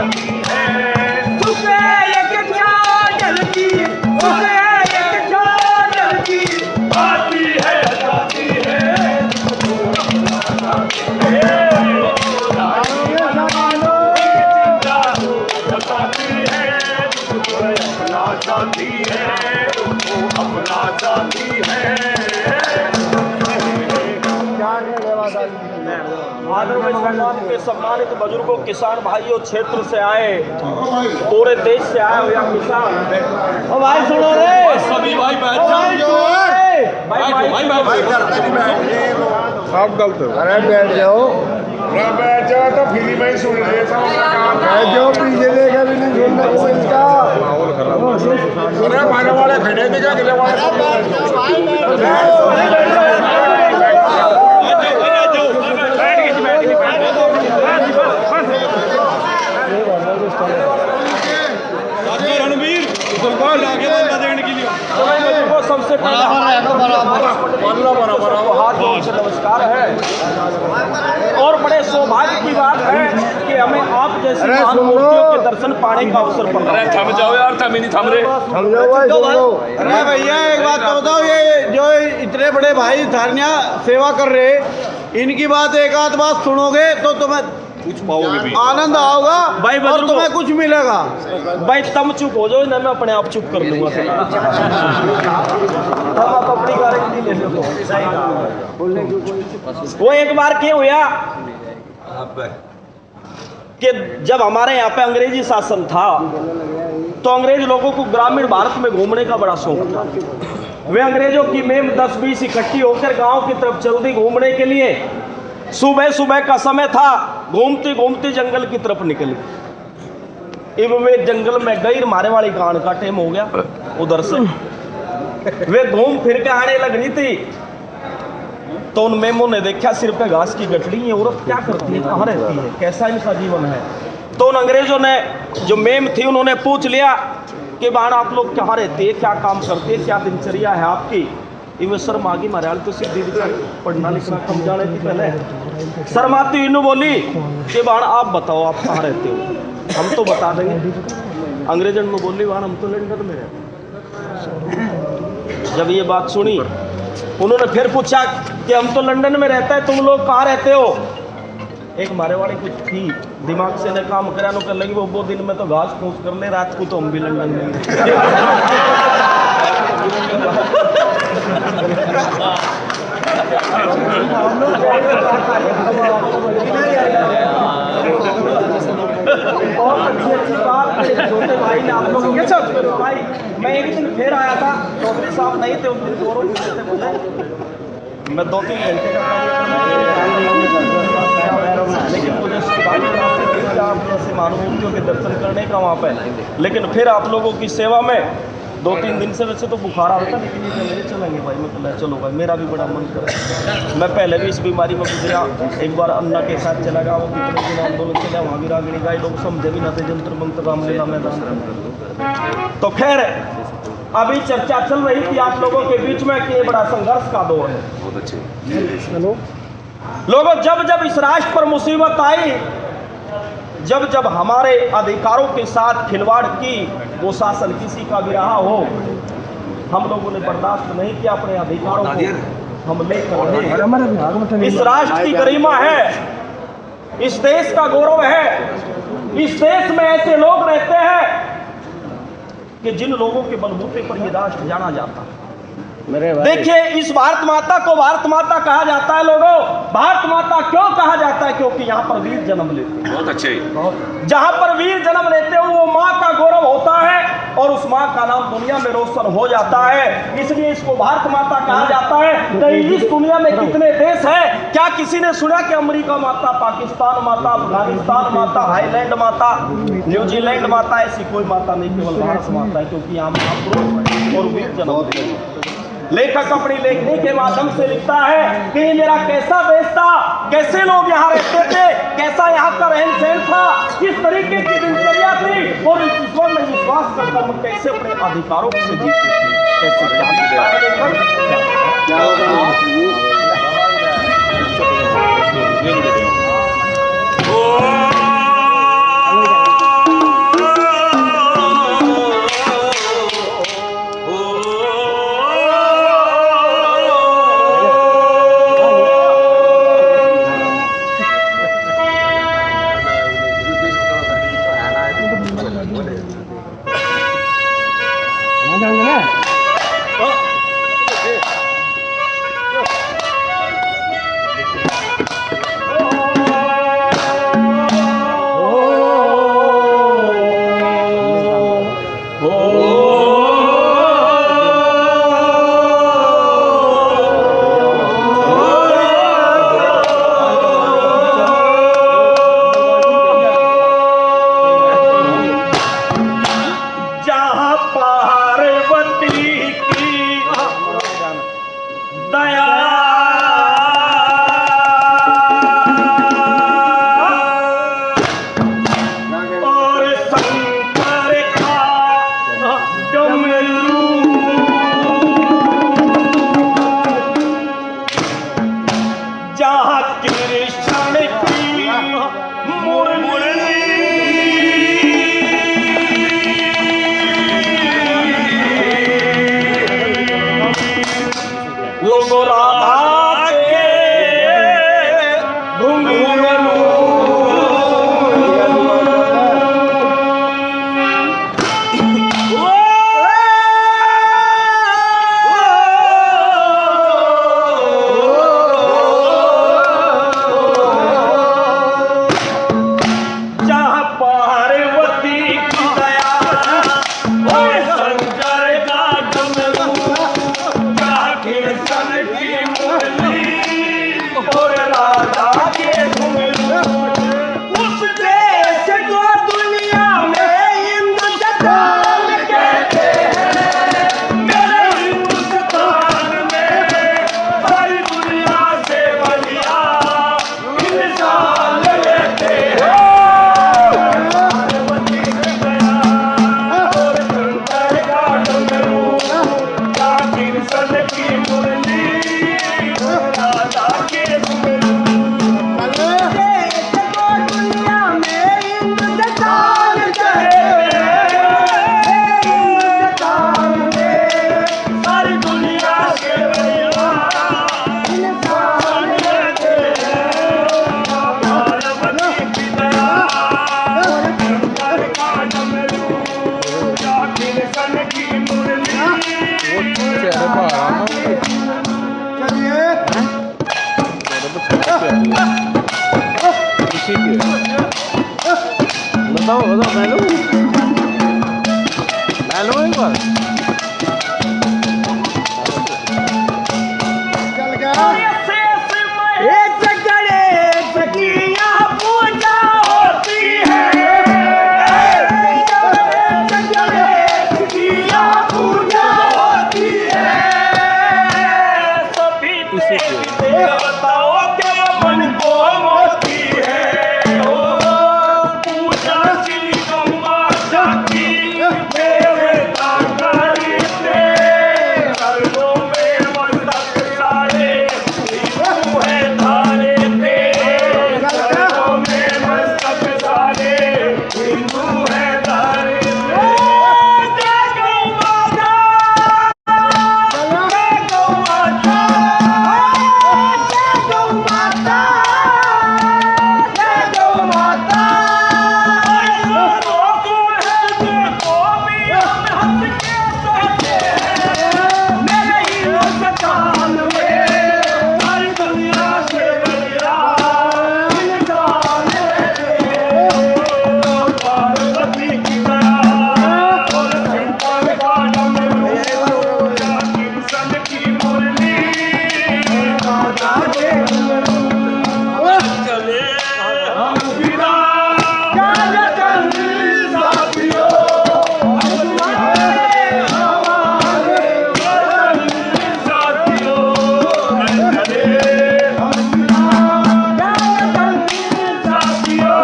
जाती है। आती है जाती है, जाती है, अपना जाती है। के सम्मानित बुजुर्गों, किसान भाइयों, क्षेत्र से आए, पूरे देश से आए हुए किसान, ओ भाई सुनो रे, सभी भाई बैठ आप गलत हो। अरे बैठ जाओ तो फ्री में ही सुन रहे बैठ जाओ, पीछे देखा भी नहीं सुनना कोई इसका। माहौल खराब। अरे माने वाले खड़े थे क्या गिले वाले रणवीर देने के लिए सबसे पहले हाथ जोड़ से नमस्कार है, और बड़े सौभाग्य की बात है कि हमें आप जैसे महान मूर्तियों के दर्शन पाने का अवसर पड़ रहा है। थम जाओ यार, थम ही नहीं थम रहे। समझो भाई, समझो। अरे भैया एक बात तो बताओ, ये जो इतने बड़े भाई धारणिया सेवा कर रहे, इनकी बात एक आध बात सुनोगे तो तुम्हें कुछ पाओगे भी, आनंद आओगा भाई और तुम्हें कुछ मिलेगा। भाई तुम चुप हो जाओ ना, मैं अपने आप चुप कर लूंगा। आप अपनी गारंटी ले लो। वो एक बार क्या हुआ कि जब हमारे यहाँ पे अंग्रेजी शासन था तो अंग्रेज लोगों को ग्रामीण भारत में घूमने का बड़ा शौक था। वे अंग्रेजों की मेम 10-20 इकट्ठी होकर गांव की तरफ चल दी घूमने के लिए। सुबह सुबह का समय था, घूमती घूमती जंगल की तरफ निकली। अब वे जंगल में गई, मारे वाली गान का टाइम हो गया उधर से। वे घूम फिर के आने लगनी थी तो उन मेमों ने देखा सिर पे घास की गठड़ी, ये औरत क्या करती है, कहाँ रहती है, कैसा इनका जीवन है। तो उन अंग्रेजों ने जो मेम थी उन्होंने पूछ लिया कि बाण आप लोग कहाँ रहते हैं, क्या काम करते हैं, क्या दिनचर्या है आपकी। इवे शर्मागी मरयाल तो सीधी पढ़ना लिखना कम जाने थी पहले। शर्माती इन्हों बोली कि बाण आप बताओ आप कहाँ रहते हो, हम तो बता देंगे। अंग्रेजन में बोली बाण हम तो लंदन में रहते। जब ये बात सुनी उन्होंने फिर पूछा कि हम तो लंदन में रहता है, तुम लोग कहाँ रहते हो। एक मारे वाली कुछ थी, दिमाग से ने काम करा कर लगी वो दिन में तो घास फूस कर ले, रात को तो हम भी लंदन में। छोटे भाई ने आप लोग भाई, मैं एक दिन फिर आया था, चौधरी साहब नहीं थे उस दिन, गौरव थे मुझे। मैं 2-3 घंटे का लेकिन मुझे महानुभूतियों के दर्शन करने का वहाँ पे। लेकिन फिर आप लोगों की सेवा में 2-3 दिन से वैसे तो बुखार आता, लेकिन ये मेरे चलेंगे भाई। मैं कहला चलो भाई, मेरा भी बड़ा मन कर। मैं पहले भी इस बीमारी में गुजरा, एक बार अन्ना के साथ चला गया, वो कितने दिन आंदोलन चला, वहाँ भी रागणी गाय लोग समझे भी ना थे, जंतर मंत्र रामलीला मैदान। तो खैर अभी चर्चा चल रही थी आप लोगों के बीच में कि ये बड़ा संघर्ष का दौर है। बहुत अच्छे। लोगों, जब जब इस राष्ट्र पर मुसीबत आई, जब जब हमारे अधिकारों के साथ खिलवाड़ की, वो शासन किसी का भी रहा हो, हम लोगों ने बर्दाश्त नहीं किया, अपने अधिकारों को हम लेकर रहे। इस राष्ट्र की गरिमा है, इस देश का गौरव है। इस देश में ऐसे लोग रहते हैं कि जिन लोगों के बलबूते पर यह राष्ट्र जाना जाता है। देखिए, इस भारत माता को भारत माता कहा जाता है। लोगों, भारत माता क्यों कहा जाता है? क्योंकि यहाँ पर वीर जन्म लेते हैं। बहुत अच्छे। जहाँ पर वीर जन्म लेते हैं वो माँ का गौरव होता है और उस माँ का नाम दुनिया में रोशन हो जाता है, इसलिए इसको भारत माता कहा जाता है। नहीं, इस दुनिया में कितने देश हैं? क्या किसी ने सुना कि अमेरिका माता, पाकिस्तान माता, अफगानिस्तान माता, थाईलैंड माता, न्यूजीलैंड माता? ऐसी कोई माता नहीं, केवल भारत माता है, क्योंकि यहाँ महापुरुष और वीर जन्म लेते हैं। लेखक अपनी लेखनी के माध्यम से लिखता है कि ये मेरा कैसा देश था, कैसे लोग यहाँ रहते थे, कैसा यहाँ का रहन सहन था, किस तरीके की दिनचर्या थी, और इस ईश्वर में विश्वास करकर हम कैसे अपने अधिकारों से जीते थे, कैसे क्या बताओ पहलू एक बार चल गया एक गणेश की यहाँ पूजा होती है, गणेश की यहाँ पूजा होती है, सभी देवताओं के मन को मोती है, ओ पूजा श्री गंगा की देवता करी से, सर्वों में मस्तक सारे हिंदू है धारे पे, सर्वों में मस्तक सारे हिंदू है धारे पे। जय गौ माता, जय गौ माता, जय गौ माता, जय गौ माता। लोगों है देखो भी हम हंस के सहते हैं, मेरे हिंदुस्तान में हर दुनिया से बढ़िया इंसान रहते हैं, पार्वती की तरह और शंकर का डमरू, या कृष्ण की मुरली, राधा के घुंघरू, चले हम विदा साथियों, तुम्हारे हमारे साथियों, चले हम विदा साथियों,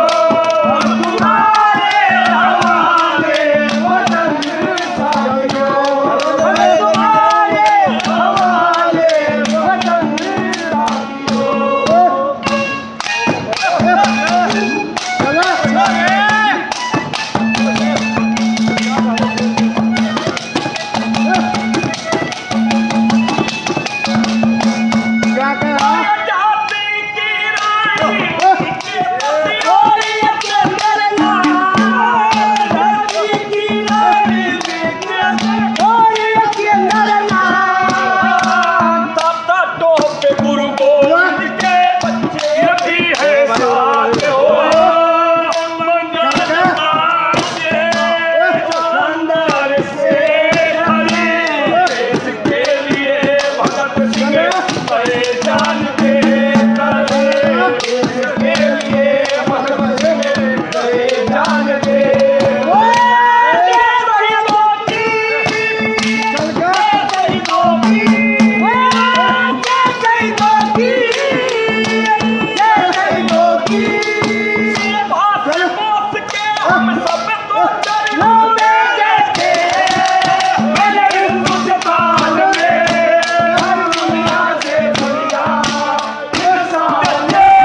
तुम्हारे हमारे वतन साथियों, तुम्हारे हमारे वतन क्या कहा जाति की रानी होली के अंदर ना, जाति की रानी होली के अंदर ना, तब टोप पे गुरु गोविंद के बच्चे भी है साथ हो, मंगल काजे अंदर से हरे देश के लिए भगत सिंह बड़े जान के करे, देश के लिए भगत सिंह बड़े जान के। जय शहीदों की, जय शहीदों की, जय शहीदों की, जय शहीदों की। भाष बोस के हम सब तो चरणों में देखे, मेरे हिंदुस्तान में हर दुनिया से दुनिया इंसान है।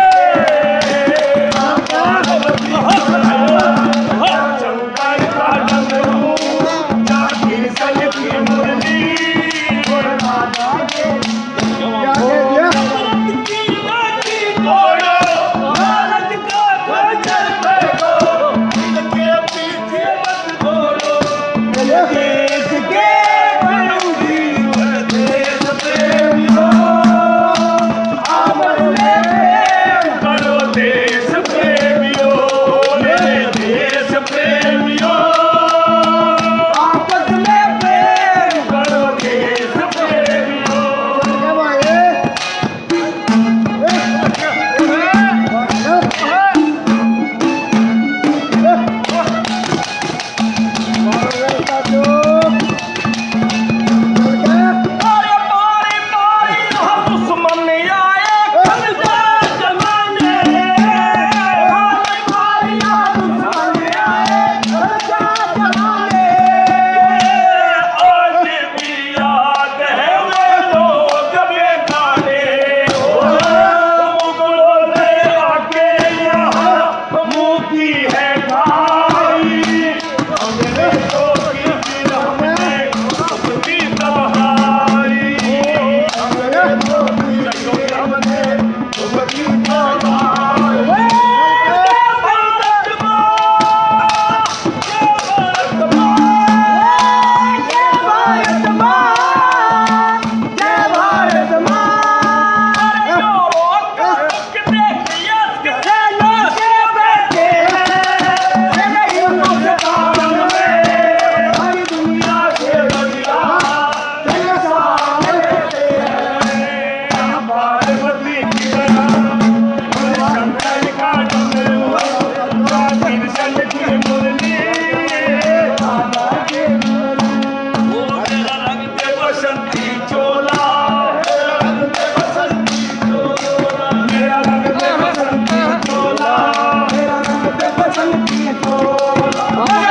बोल